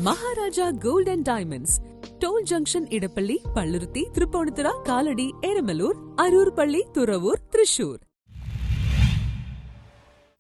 Maharaja gold and diamonds, toll junction, Edappally, Palluruthy, Tripunithura, Kalady, Eramallur, Aroor പള്ളി, Thuravoor, Thrissur.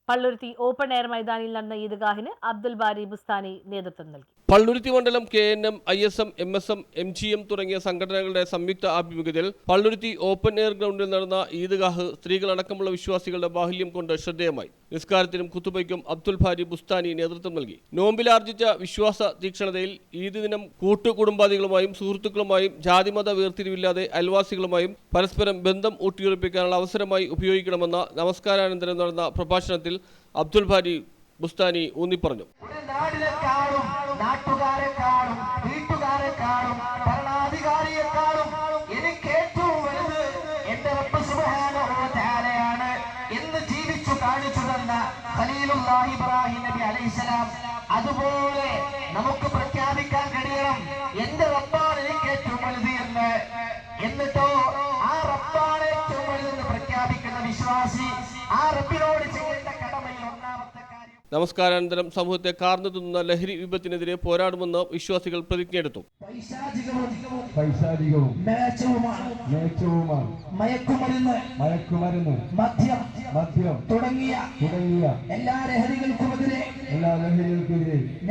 Palluruthy open air മൈതാനിയിൽ നടന്ന ഈദ്ഗാഹിന് അബ്ദുൽ ബാരി ബുസ്താനി നേതൃത്വം നൽകി. പള്ളുരുത്തി മണ്ഡലം KNM, ISM, MSM, MGM തുടങ്ങിയ സംഘടനകളുടെ സംയുക്ത ആഭിമുഖ്യത്തിൽ പള്ളുരുത്തി ഓപ്പൺ എയർ ഗ്രൗണ്ടിൽ നടന്ന ഈദ്ഗാഹ് സ്ത്രീകളടക്കമുള്ള വിശ്വാസികളുടെ ബാഹുല്യം കൊണ്ട് ശ്രദ്ധേയമായി. നിസ്കാരത്തിനും കുത്തുബയ്ക്കും അബ്ദുൽ ബാരി ബുസ്താനി നേതൃത്വം നൽകി. നോമ്പിലാർജിച്ച വിശ്വാസ തീക്ഷ്ണതയിൽ ഈദ് ദിനം കൂട്ടുകുടുംബാദികളുമായും സുഹൃത്തുക്കളുമായും ജാതിമത വേർതിരിവില്ലാതെ അയൽവാസികളുമായും പരസ്പരം ബന്ധം ഊട്ടിയുറപ്പിക്കാനുള്ള അവസരമായി ഉപയോഗിക്കണമെന്ന നമസ്കാരാനന്തരം നടന്ന പ്രഭാഷണത്തിൽ അബ്ദുൽ ബാരി ബുസ്താനി ഊന്നിപ്പറഞ്ഞു. നാട്ടുകാരെക്കാളും വീട്ടുകാരെക്കാളും ഭരണാധികാരിയെക്കാളും എനിക്ക് ഏറ്റവും വലുത് എന്റെ റബ്ബ് സുബ്ഹാനഹു വ തആലയാണ് എന്ന് ജീവിച്ചു കാണിച്ചു തന്ന ഖലീലുല്ലാഹി ഇബ്രാഹിം നബി അലൈഹിസ്സലാം. അതുപോലെ നമുക്ക് പ്രഖ്യാപിക്കാൻ കഴിയണം, എന്റെ റബ്ബാണ് എനിക്ക് ഏറ്റവും വലുത് എന്ന്. എന്നിട്ടോ ആ റബ്ബാണ് ഏറ്റവും വലുതെന്ന് പ്രഖ്യാപിക്കുന്ന വിശ്വാസി ആ റബ്ബിനോട് ചെയ്യേണ്ട കടമയിൽ ഒന്നാമത്തെ നമസ്കാരാനന്തരം സമൂഹത്തെ കാർന്നു തിന്നുന്ന ലഹരി വിപത്തിനെതിരെ പോരാടുമെന്ന് വിശ്വാസികൾ പ്രതിജ്ഞയെടുത്തു. മയക്കുമരുന്ന്, മദ്യം തുടങ്ങിയ എല്ലാ ലഹരികൾക്കുമെതിരെ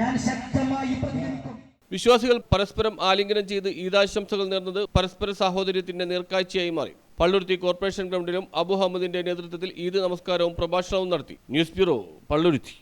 ഞാൻ ശക്തമായി പ്രതികരിക്കും. വിശ്വാസികൾ പരസ്പരം ആലിംഗനം ചെയ്ത് ഈദാശംസകൾ നേർന്നത് പരസ്പര സാഹോദര്യത്തിന്റെ നേർക്കാഴ്ചയായി മാറി. പള്ളുരുത്തി കോർപ്പറേഷൻ ഗ്രൗണ്ടിലും അബു ഹമ്മദിന്റെ നേതൃത്വത്തിൽ ഈദ് നമസ്കാരവും പ്രഭാഷണവും നടത്തി. News bureau, Palluruthy.